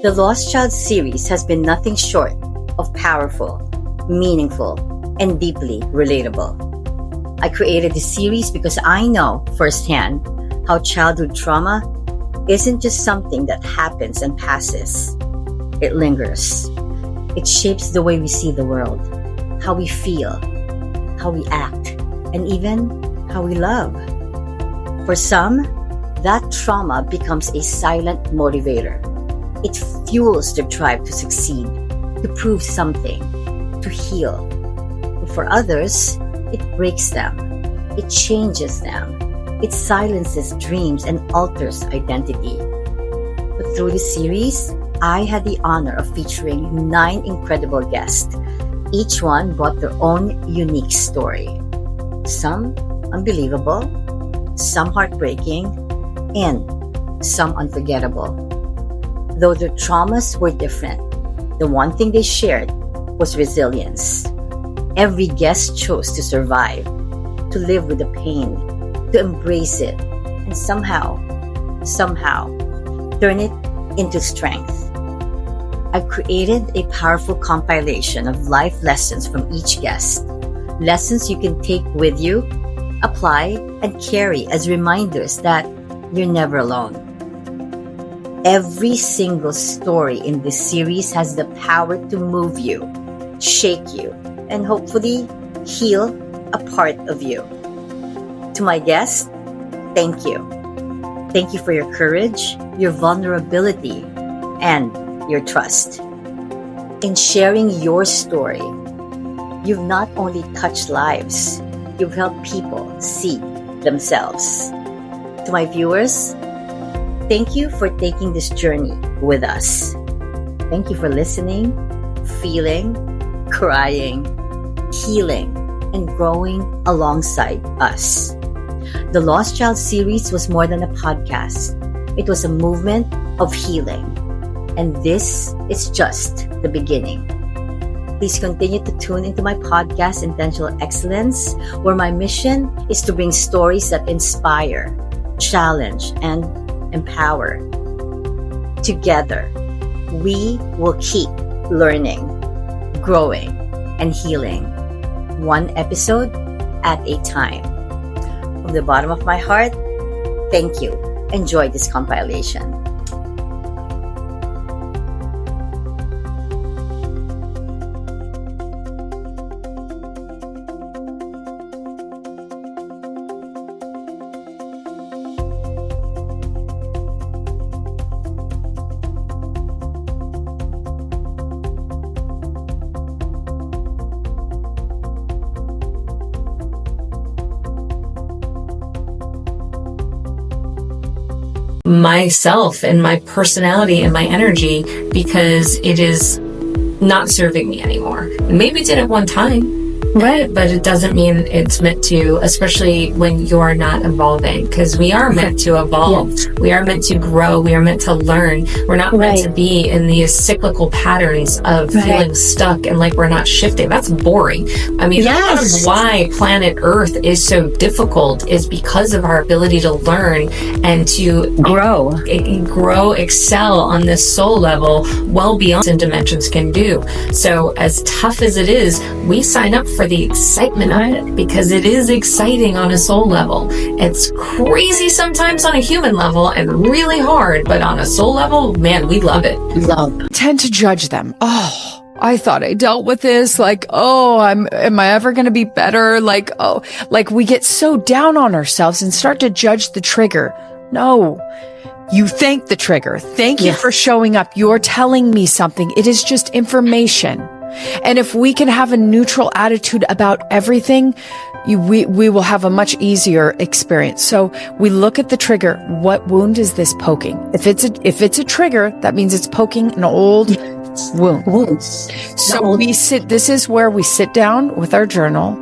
The Lost Child series has been nothing short of powerful, meaningful, and deeply relatable. I created this series because I know firsthand how childhood trauma isn't just something that happens and passes. It lingers. It shapes the way we see the world, how we feel, how we act, and even how we love. For some, that trauma becomes a silent motivator. It fuels their drive to succeed, to prove something, to heal. For others, it breaks them. It changes them. It silences dreams and alters identity. But through this series, I had the honor of featuring 9 incredible guests. Each one brought their own unique story. Some unbelievable, some heartbreaking, and some unforgettable. Though their traumas were different, the one thing they shared was resilience. Every guest chose to survive, to live with the pain, to embrace it, and somehow turn it into strength. I've created a powerful compilation of life lessons from each guest. Lessons you can take with you, apply, and carry as reminders that you're never alone. Every single story in this series has the power to move you, shake you, and hopefully heal a part of you. To my guests, thank you. Thank you for your courage, your vulnerability, and your trust. In sharing your story, you've not only touched lives, you've helped people see themselves. To my viewers, thank you for taking this journey with us. Thank you for listening, feeling, crying, healing, and growing alongside us. The Lost Child series was more than a podcast. It was a movement of healing. And this is just the beginning. Please continue to tune into my podcast, Intentional Excellence, where my mission is to bring stories that inspire, challenge, and empower. Together, we will keep learning, growing, and healing, one episode at a time. From the bottom of my heart, thank you. Enjoy this compilation. myself and my personality and my energy because it is not serving me anymore. Maybe it did at one time, right? But it doesn't mean it's meant to, especially when you're not evolving, because we are meant to evolve. Yes. We are meant to grow. We are meant to learn. We're not meant to be in these cyclical patterns of feeling stuck and like we're not shifting. That's boring. I mean, that's why planet Earth is so difficult, is because of our ability to learn and to grow, excel on this soul level well beyond some dimensions can do. So as tough as it is, we sign up for the excitement of it because it is exciting on a soul level. It's crazy sometimes on a human level and really hard, but on a soul level, man, we love it. Tend to judge them. Oh, I thought I dealt with this. Like, am I ever going to be better? Like we get so down on ourselves and start to judge the trigger. No. You thank the trigger. Thank you for showing up. You're telling me something. It is just information. And if we can have a neutral attitude about everything, we will have a much easier experience. So we look at the trigger. What wound is this poking? If it's a trigger, that means it's poking an old wound. So this is where we sit down with our journal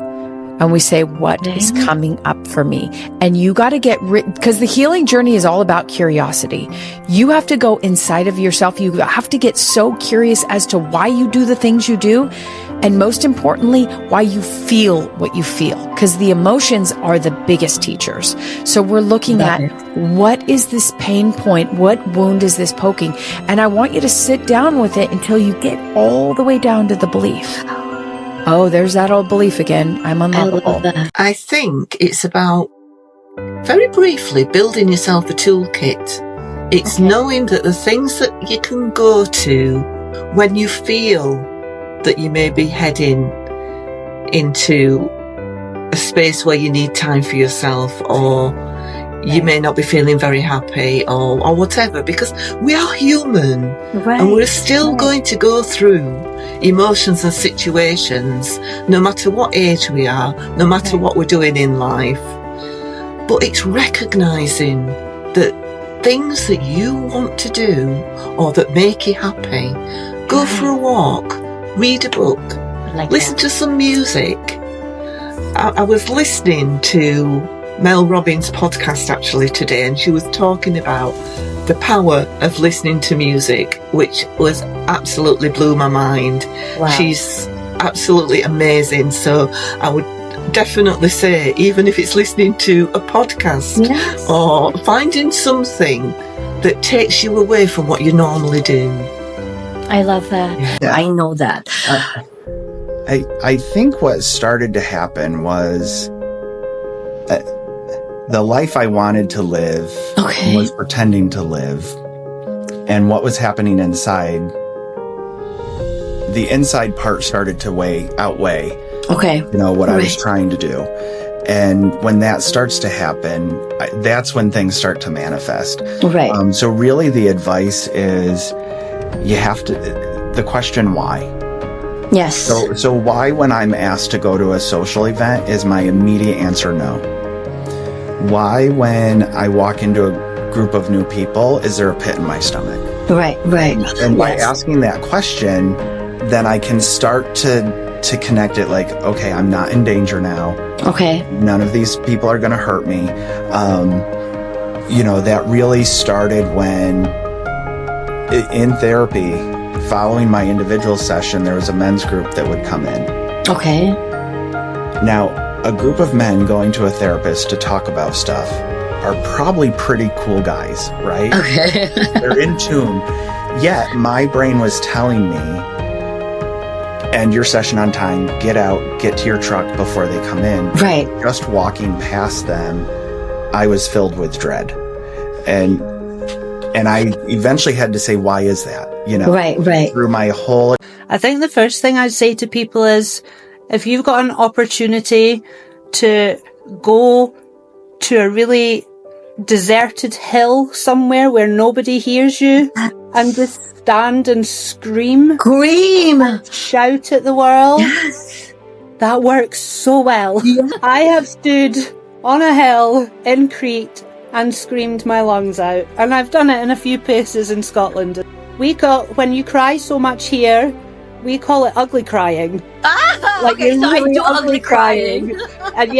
and we say, what is coming up for me? And you got to because the healing journey is all about curiosity. You have to go inside of yourself. You have to get so curious as to why you do the things you do. And most importantly, why you feel what you feel, because the emotions are the biggest teachers. So we're looking at what is this pain point? What wound is this poking? And I want you to sit down with it until you get all the way down to the belief. Oh, there's that old belief again. I'm unlovable. I think it's about, very briefly, building yourself a toolkit. It's knowing that the things that you can go to when you feel that you may be heading into a space where you need time for yourself, or you may not be feeling very happy, or whatever, because we are human, and we're still going to go through emotions and situations, no matter what age we are, no matter what we're doing in life. But it's recognising that things that you want to do or that make you happy, go for a walk, read a book, listen to some music. I was listening to Mel Robbins' podcast actually today, and she was talking about the power of listening to music, which was absolutely blew my mind. Wow. She's absolutely amazing. So I would definitely say, even if it's listening to a podcast or finding something that takes you away from what you normally do. I love that. Yeah. I know that. I think what started to happen was the life I wanted to live was pretending to live. And what was happening inside, the inside part started to outweigh what I was trying to do. And when that starts to happen, that's when things start to manifest. Right. So really the advice is, you have to, the question why. Yes. So why, when I'm asked to go to a social event, is my immediate answer no? Why, when I walk into a group of new people, is there a pit in my stomach? Right. And by asking that question, then I can start to connect it like, okay, I'm not in danger now. Okay. None of these people are going to hurt me. That really started when, in therapy, following my individual session, there was a men's group that would come in. Okay. Now, a group of men going to a therapist to talk about stuff are probably pretty cool guys, right? Okay. They're in tune. Yet, my brain was telling me, end your session on time, get out, get to your truck before they come in. Right. Just walking past them, I was filled with dread. And I eventually had to say, why is that? Right. Through my whole... I think the first thing I'd say to people is, if you've got an opportunity to go to a really deserted hill somewhere where nobody hears you and just stand and scream, shout at the world, that works so well. I have stood on a hill in Crete and screamed my lungs out, and I've done it in a few places in Scotland. When you cry so much here, we call it ugly crying. So really I do ugly crying. And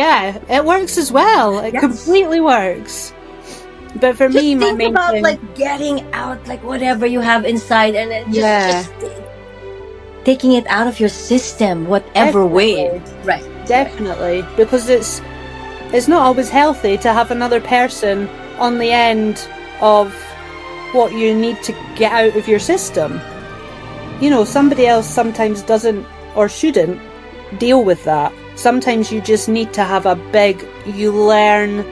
it works as well. It completely works. But for me, my main thing, like getting out, like whatever you have inside, and then just taking it out of your system, whatever way. Right. Definitely, because it's not always healthy to have another person on the end of what you need to get out of your system. Somebody else sometimes doesn't or shouldn't deal with that. Sometimes you just need to have you learn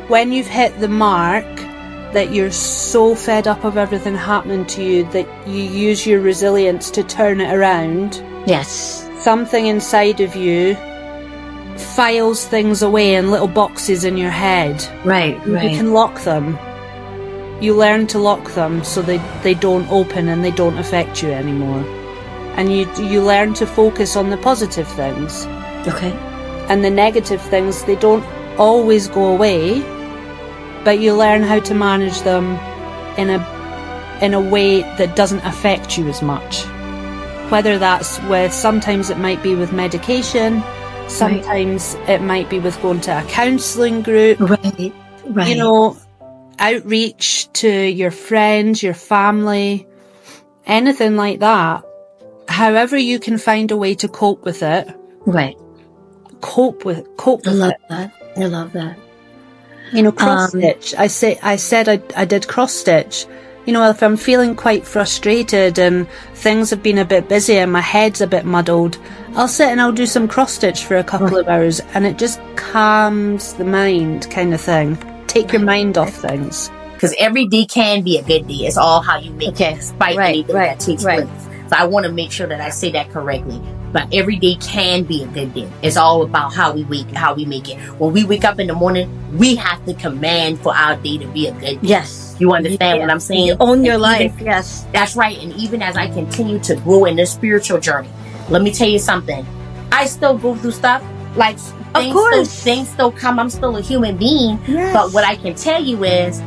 when you've hit the mark that you're so fed up of everything happening to you that you use your resilience to turn it around. Yes. Something inside of you files things away in little boxes in your head. Right. You can lock them. You learn to lock them so they don't open and they don't affect you anymore. And you learn to focus on the positive things. Okay. And the negative things, they don't always go away, but you learn how to manage them in a way that doesn't affect you as much. Whether that's sometimes it might be with medication, sometimes it might be with going to a counselling group. Right. Outreach to your friends, your family, anything like that. however you can find a way to cope with it. Right. Cope with I love it. that. I love that. You know, cross stitch. I said I did cross stitch. You know, if I'm feeling quite frustrated and things have been a bit busy and my head's a bit muddled, I'll sit and I'll do some cross stitch for a couple of hours, and it just calms the mind, kind of thing. Take your mind off things. Because every day can be a good day. It's all how you make it, despite anything that takes place. So I want to make sure that I say that correctly. But every day can be a good day. It's all about how we make it. When we wake up in the morning, we have to command for our day to be a good day. Yes. You understand what I'm saying? You own your And life. even, Yes. that's right. And even as I continue to grow in this spiritual journey, let me tell you something. I still go through stuff. Like, things still come. I'm still a human being. Yes. But what I can tell you is,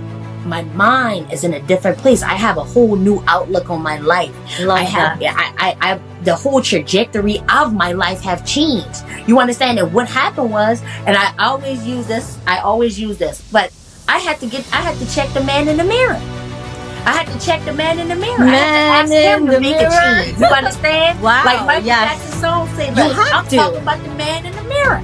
my mind is in a different place. I have a whole new outlook on my life. I the whole trajectory of my life have changed. You understand? And what happened was, and I always use this, but I had to check the man in the mirror. I had to check the man in the mirror. I had to ask him to make a change. You understand? Wow. Like Michael Jackson's song say, I'm talking about the man in the mirror.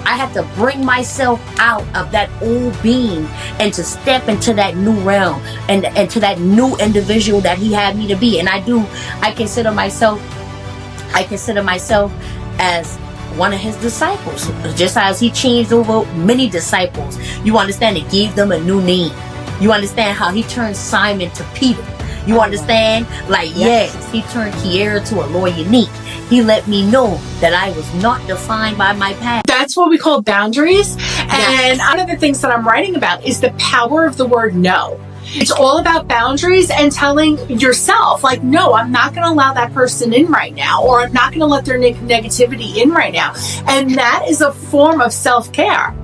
I had to bring myself out of that old being and to step into that new realm and to that new individual that he had me to be. And I consider myself as one of his disciples, just as he changed over many disciples. You understand? It gave them a new name. You understand how he turned Simon to Peter. You understand? Yes, he turned Kiera to a Lord Unique. He let me know that I was not defined by my past. That's what we call boundaries. And one of the things that I'm writing about is the power of the word no. It's all about boundaries and telling yourself, like, no, I'm not going to allow that person in right now, or I'm not going to let their negativity in right now. And that is a form of self-care.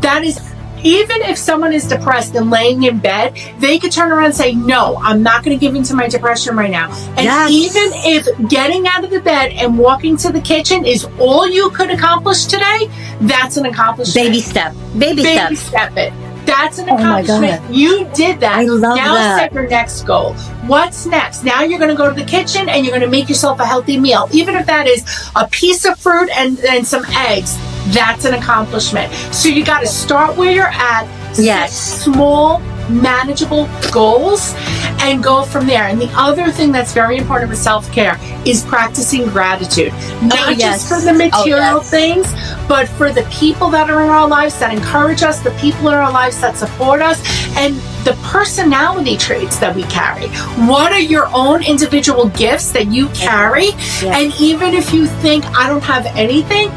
That is, even if someone is depressed and laying in bed, they could turn around and say, no, I'm not going to give in to my depression right now. And even if getting out of the bed and walking to the kitchen is all you could accomplish today, that's an accomplishment. Baby step. Baby step it. That's an accomplishment. You did that. I love now that. Set your next goal. What's next? Now you're going to go to the kitchen and you're going to make yourself a healthy meal. Even if that is a piece of fruit and some eggs, that's an accomplishment. So you got to start where you're at. Set small, manageable goals and go from there. And the other thing that's very important with self-care is practicing gratitude. Not just for the material things, but for the people that are in our lives that encourage us, the people in our lives that support us, and the personality traits that we carry. What are your own individual gifts that you carry? And even if you think, I don't have anything,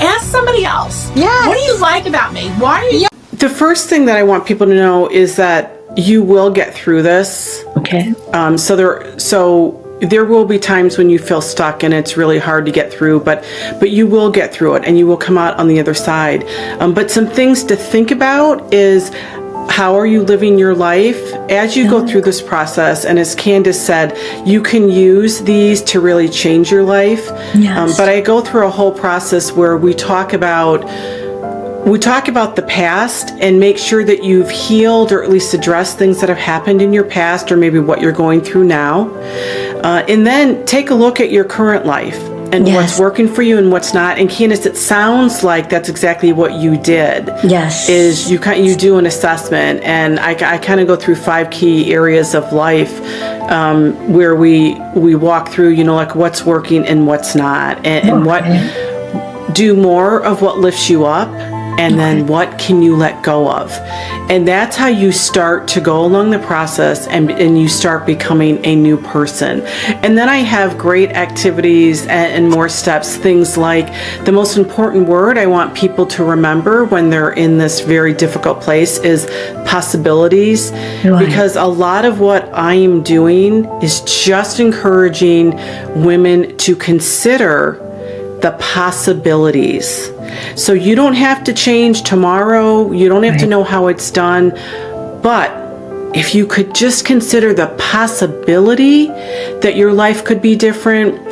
ask somebody else. What do you like about me? Why are you... The first thing that I want people to know is that you will get through this. Okay. So there will be times when you feel stuck and it's really hard to get through, but you will get through it and you will come out on the other side. But some things to think about is, how are you living your life as you go through this process? And as Candace said, you can use these to really change your life. But I go through a whole process where we talk about the past and make sure that you've healed or at least addressed things that have happened in your past, or maybe what you're going through now. And then take a look at your current life and what's working for you and what's not. And Candace, it sounds like that's exactly what you did. Is you do an assessment, and I kind of go through 5 key areas of life where we walk through, like what's working and what's not, and what do more of what lifts you up. And then what can you let go of? And that's how you start to go along the process and you start becoming a new person. And then I have great activities and more steps, things like the most important word I want people to remember when they're in this very difficult place is possibilities. Because a lot of what I am doing is just encouraging women to consider the possibilities. So you don't have to change tomorrow. You don't have to know how it's done. But if you could just consider the possibility that your life could be different,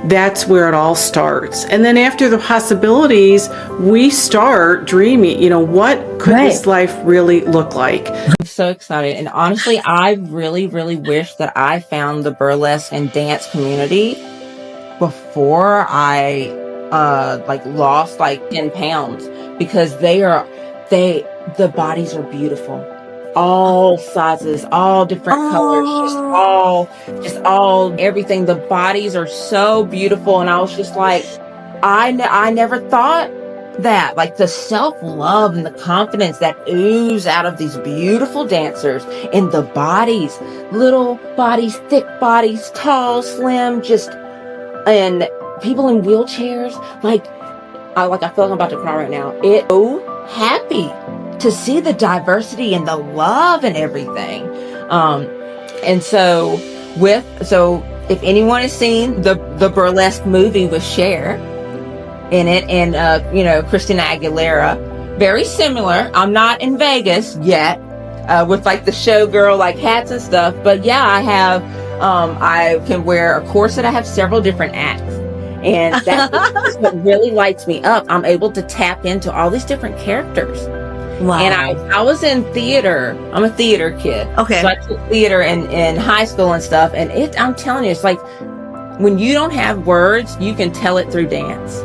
that's where it all starts. And then after the possibilities, we start dreaming, what could this life really look like? so excited. And honestly, I really, really wish that I found the burlesque and dance community before I lost like 10 pounds, because the bodies are beautiful. All sizes, all different colors, just all everything. The bodies are so beautiful. And I was just like, I never thought that, like, the self-love and the confidence that ooze out of these beautiful dancers, and the bodies, little bodies, thick bodies, tall, slim, and people in wheelchairs. I feel like I'm about to cry right now. It's so happy to see the diversity and the love and everything. And so if anyone has seen the burlesque movie with Cher in it, and Christina Aguilera, very similar. I'm not in Vegas yet with like the showgirl like hats and stuff, but yeah, I can wear a corset. I have several different acts, and that's what really lights me up. I'm able to tap into all these different characters. Wow. And I was in theater. I'm a theater kid. Okay. So I took theater in high school and stuff, and I'm telling you, it's like when you don't have words, you can tell it through dance.